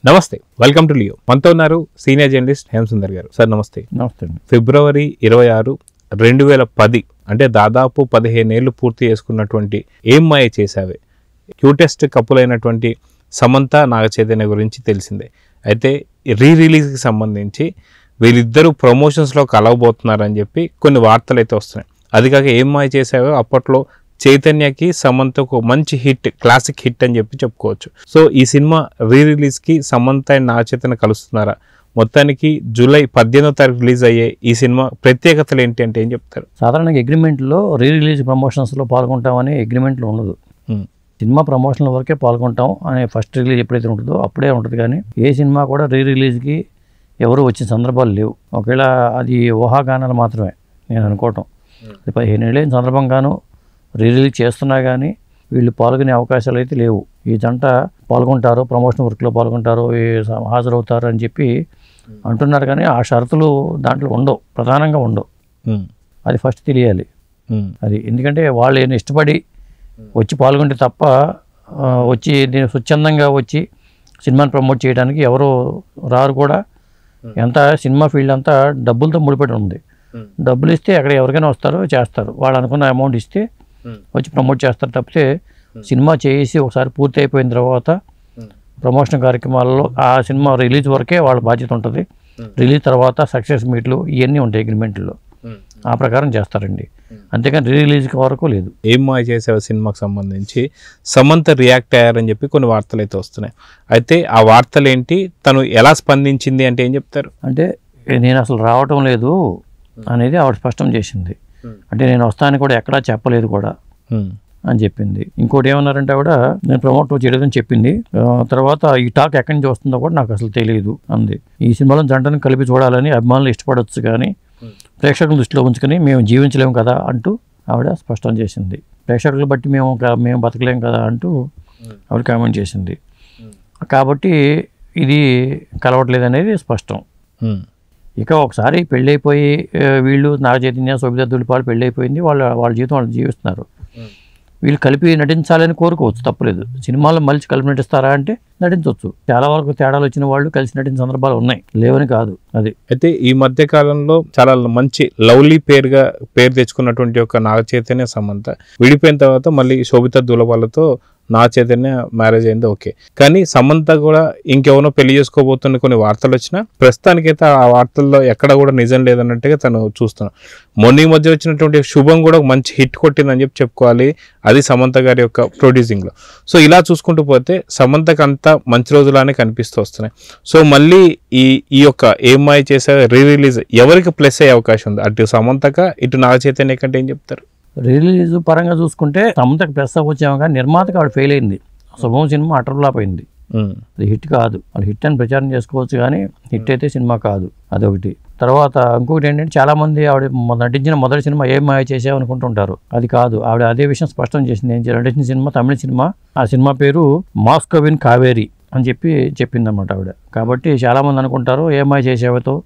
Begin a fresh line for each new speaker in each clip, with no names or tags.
నమస్తే, welcome to Leo. మనతో ఉన్నారు సీనియర్ జర్నలిస్ట్ హేమసుందర్ గారు. సార్ నమస్తే.
నమస్తే.
ఫిబ్రవరి 26, 2010 అంటే దాదాపు 15 ఏళ్ళు పూర్తి చేసుకున్నటువంటి ఏం మాయ చేసావే క్యూటెస్ట్ కపులైనటువంటి సమంత నాగచైతన్య గురించి తెలిసిందే. అయితే రిలీజ్కి సంబంధించి వీళ్ళిద్దరూ ప్రమోషన్స్లో కలవబోతున్నారని చెప్పి కొన్ని వార్తలు అయితే వస్తున్నాయి. అది కాక ఏం మాయ చేసావో అప్పట్లో చైతన్యకి సమంతకు మంచి హిట్, క్లాసిక్ హిట్ అని చెప్పి చెప్పుకోవచ్చు. సో ఈ సినిమా రిలీజ్కి సమంత అండ్ నాగచైతన్య కలుస్తున్నారా? మొత్తానికి జూలై 18వ తారీఖు రిలీజ్ అయ్యే ఈ సినిమా ప్రత్యేకతలు ఏంటి అంటే ఏం చెప్తారు?
సాధారణంగా అగ్రిమెంట్లో రిలీజ్ ప్రమోషన్స్లో పాల్గొంటామని అగ్రిమెంట్లో ఉండదు. సినిమా ప్రమోషన్ల వరకే పాల్గొంటాం అనే ఫస్ట్ రిలీజ్ ఎప్పుడైతే ఉంటుందో అప్పుడే ఉంటుంది. కానీ ఏ సినిమా కూడా రిలీజ్కి ఎవరు వచ్చిన సందర్భాలు లేవు. ఒకవేళ అది ఊహాగానాలు మాత్రమే నేను అనుకోవటం. 15 ఏళ్ళైన సందర్భంగాను రిలీజ్ చేస్తున్నా కానీ వీళ్ళు పాల్గొనే అవకాశాలు అయితే లేవు. ఈ జంట పాల్గొంటారు, ప్రమోషన్ వర్క్లో పాల్గొంటారు, హాజరవుతారు అని చెప్పి అంటున్నారు. కానీ ఆ షరతులు దాంట్లో ఉండవు, ప్రధానంగా ఉండవు. అది ఫస్ట్ తెలియాలి. అది ఎందుకంటే వాళ్ళు ఏమైనా ఇష్టపడి వచ్చి పాల్గొంటే తప్ప వచ్చి నేను స్వచ్ఛందంగా వచ్చి సినిమాని ప్రమోట్ చేయడానికి ఎవరు రారు కూడా. ఎంత సినిమా ఫీల్డ్ అంతా డబ్బులతో ముడిపడి ఉంది. డబ్బులు ఇస్తే అక్కడ ఎవరికైనా వస్తారు, చేస్తారు. వాళ్ళు అనుకున్న అమౌంట్ ఇస్తే వచ్చి ప్రమోట్ చేస్తారు తప్పితే సినిమా చేసి ఒకసారి పూర్తి అయిపోయిన తర్వాత ప్రమోషన్ కార్యక్రమాలలో ఆ సినిమా రిలీజ్ వరకే వాళ్ళ బాధ్యత ఉంటుంది. రిలీజ్ తర్వాత సక్సెస్ మీట్లు ఇవన్నీ ఉంటాయి అగ్రిమెంట్లో, ఆ ప్రకారం చేస్తారండి. అంతేకాని రిలీజ్కి వరకు లేదు.
ఏం మాయ చేసే సినిమాకి సంబంధించి సమంత రియాక్ట్ అయ్యారని చెప్పి కొన్ని వార్తలు అయితే వస్తున్నాయి. అయితే ఆ వార్తలు ఏంటి, తను ఎలా స్పందించింది అంటే ఏం చెప్తారు?
అంటే నేను అసలు రావటం లేదు అనేది ఆవిడ స్పష్టం చేసింది. అంటే నేను వస్తానని కూడా ఎక్కడా చెప్పలేదు కూడా అని చెప్పింది. ఇంకోటి ఏమన్నారంటే ఆవిడ నేను ప్రమోట్ చేయలేదని చెప్పింది. తర్వాత ఈ టాక్ ఎక్కడి నుంచి వస్తుందో కూడా నాకు అసలు తెలియదు అంది. ఈ సినిమాలో జంటను కలిపి చూడాలని అభిమానులు ఇష్టపడవచ్చు కానీ ప్రేక్షకుల దృష్టిలో ఉంచుకొని మేము జీవించలేము కదా అంటూ ఆవిడ స్పష్టం చేసింది. ప్రేక్షకులు బట్టి మేము బతకలేము కదా అంటూ ఆవిడ కామెంట్ చేసింది. కాబట్టి ఇది కలవట్లేదు అనేది స్పష్టం. ఇక ఒకసారి పెళ్ళైపోయి వీళ్ళు నాగచైతన్య, శోభితా ధూళిపాల పెళ్ళైపోయింది, వాళ్ళ జీవితం వాళ్ళు జీవిస్తున్నారు. వీళ్ళు కలిపి నటించాలని కోరుకోవచ్చు, తప్పులేదు. సినిమాలో మళ్ళీ కలిపి నటిస్తారా అంటే నటించవచ్చు. చాలా వరకు తేడాలు వచ్చిన వాళ్ళు కలిసి నటించిన సందర్భాలు ఉన్నాయి, లేవని కాదు. అది
అయితే ఈ మధ్య కాలంలో చాలా మంచి లవ్లీ పేరు తెచ్చుకున్నటువంటి ఒక నాగచైతన్య సమంత విడిపోయిన తర్వాత మళ్ళీ శోభితా ధూళిపాలతో నాగచైతన్య మ్యారేజ్ అయింది, ఓకే. కానీ సమంత కూడా ఇంకెవరో పెళ్లి చేసుకోబోతున్న కొన్ని వార్తలు వచ్చినా ప్రస్తుతానికైతే ఆ వార్తల్లో ఎక్కడ కూడా నిజం లేదన్నట్టుగా తను చూస్తున్నాను. మొన్న మధ్య వచ్చినటువంటి శుభం కూడా మంచి హిట్ కొట్టిందని చెప్పి చెప్పుకోవాలి, అది సమంత గారి యొక్క ప్రొడ్యూసింగ్లో. సో ఇలా చూసుకుంటూ పోతే సమంతకు అంతా మంచి రోజులానే కనిపిస్తూ వస్తున్నాయి. సో మళ్ళీ ఈ యొక్క ఏమై చేసే రిలీజ్ ఎవరికి ప్లస్ అయ్యే అవకాశం ఉంది? అటు సమంతక ఇటు నాగచైతన్య కంటే ఏం చెప్తారు?
రిలీజ్ పరంగా చూసుకుంటే సమంతకు ప్లస్ అవ్వచ్చాము కానీ నిర్మాతకు ఆవిడ ఫెయిల్ అయింది. శుభం సినిమా అటర్ ఫ్లాప్ అయింది. అది హిట్ కాదు. వాళ్ళు హిట్ అని ప్రచారం చేసుకోవచ్చు కానీ హిట్ అయితే సినిమా కాదు, అదొకటి. తర్వాత ఇంకొకటి ఏంటంటే చాలామంది ఆవిడ నటించిన మొదటి సినిమా ఏం మాయ చేసావు అనుకుంటుంటారు, అది కాదు. ఆవిడ అదే విషయం స్పష్టం చేసింది. నేను నటించిన సినిమా తమిళ సినిమా, ఆ సినిమా పేరు మాస్కోవిన్ కావేరి అని చెప్పిందన్నమాట ఆవిడ. కాబట్టి చాలామంది అనుకుంటారు ఏం మాయ చేసావుతో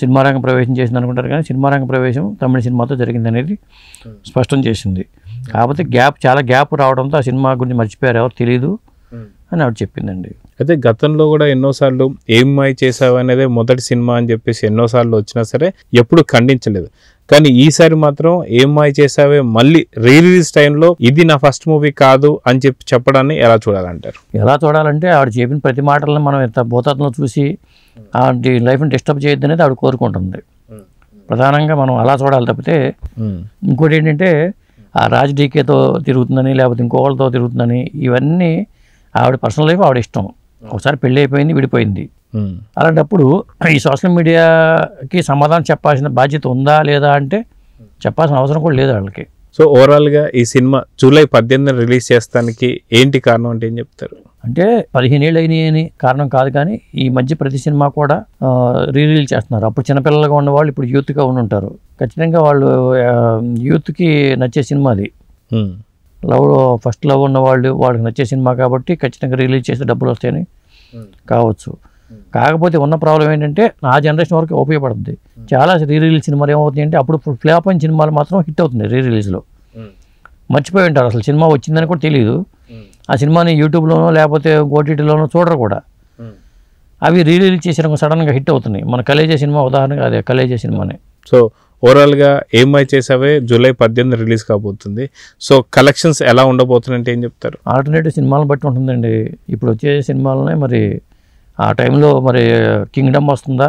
సినిమా రంగ ప్రవేశం చేసింది అనుకుంటారు కానీ సినిమా రంగ ప్రవేశం తమిళ సినిమాతో జరిగింది అనేది స్పష్టం చేసింది. కాకపోతే చాలా గ్యాప్ రావడంతో ఆ సినిమా గురించి మర్చిపోయారు, ఎవరు తెలియదు అని ఆవిడ చెప్పిందండి.
అయితే గతంలో కూడా ఎన్నోసార్లు ఏం మాయ చేసావు అనేది మొదటి సినిమా అని చెప్పేసి ఎన్నోసార్లు వచ్చినా సరే ఎప్పుడు ఖండించలేదు. కానీ ఈసారి మాత్రం ఏం మాయ చేసావే మళ్ళీ రిలీజ్ టైంలో ఇది నా ఫస్ట్ మూవీ కాదు అని చెప్పడాన్ని ఎలా చూడాలంటారు?
ఎలా చూడాలంటే ఆవిడ చెప్పిన ప్రతి మాటలను మనం ఎంత భూతత్వంలో చూసి ఆవిడ లైఫ్ని డిస్టర్బ్ చేయొద్దు అనేది ఆవిడ కోరుకుంటుంది. ప్రధానంగా మనం అలా చూడాలి తప్పితే. ఇంకోటి ఏంటంటే ఆ రాజ్ డీకేతో తిరుగుతుందని లేకపోతే ఇంకోళ్ళతో తిరుగుతుందని ఇవన్నీ ఆవిడ పర్సనల్ లైఫ్, ఆవిడ ఇష్టం. ఒకసారి పెళ్ళి అయిపోయింది, విడిపోయింది. అలాంటప్పుడు ఈ సోషల్ మీడియాకి సమాధానం చెప్పాల్సిన బాధ్యత ఉందా లేదా అంటే చెప్పాల్సిన అవసరం కూడా లేదు వాళ్ళకి.
సో ఓవరాల్గా ఈ సినిమా జూలై 18 రిలీజ్ చేస్తానికి ఏంటి కారణం అంటే ఏం చెప్తారు?
అంటే 15 ఏళ్ళు అయినాయి అని కారణం కాదు కానీ ఈ మధ్య ప్రతి సినిమా కూడా రిలీజ్ చేస్తున్నారు. అప్పుడు చిన్నపిల్లలుగా ఉన్నవాళ్ళు ఇప్పుడు యూత్గా ఉంటారు. ఖచ్చితంగా వాళ్ళు యూత్కి నచ్చే సినిమా అది. ఫస్ట్ లవ్ ఉన్న వాళ్ళకి నచ్చే సినిమా కాబట్టి ఖచ్చితంగా రిలీజ్ చేస్తే డబ్బులు వస్తాయని కావచ్చు. కాకపోతే ఉన్న ప్రాబ్లం ఏంటంటే నా జనరేషన్ వరకు ఉపయోగపడుతుంది. చాలా రిలీజ్ సినిమాలు ఏమవుతుంది అంటే అప్పుడు ఫ్లాప్ అయిన సినిమాలు మాత్రం హిట్ అవుతుంది రిలీజ్లో. మర్చిపోయి ఉంటారు, అసలు సినిమా వచ్చిందని కూడా తెలియదు. ఆ సినిమాని యూట్యూబ్లోనో లేకపోతే ఓటీటీలోనో చూడరు కూడా. అవి రిలీజ్ చేసిన సడన్గా హిట్ అవుతున్నాయి. మన కలేజా సినిమా ఉదాహరణగా అదే కలేజా సినిమానే.
సో ఓవరాల్గా ఏమై చేసావే జూలై 18 రిలీజ్ కాబోతుంది. సో కలెక్షన్స్ ఎలా ఉండబోతుందంటే ఏం చెప్తారు?
ఆల్టర్నేటివ్ సినిమాలను బట్టి ఉంటుందండి. ఇప్పుడు వచ్చే సినిమాలనే మరి ఆ టైంలో మరి కింగ్డమ్ వస్తుందా,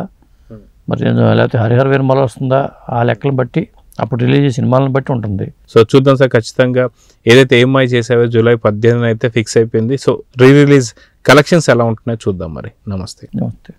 మరి లేకపోతే హరిహర వీరమల వస్తుందా, ఆ లెక్కలను బట్టి అప్పుడు రిలీజ్ సినిమాలను బట్టి ఉంటుంది.
సో చూద్దాం సార్, ఖచ్చితంగా ఏదైతే ఏమై చేసావో జూలై 18 అయితే ఫిక్స్ అయిపోయింది. సో రిలీజ్ కలెక్షన్స్ ఎలా ఉంటున్నాయో చూద్దాం మరి. నమస్తే.
నమస్తే.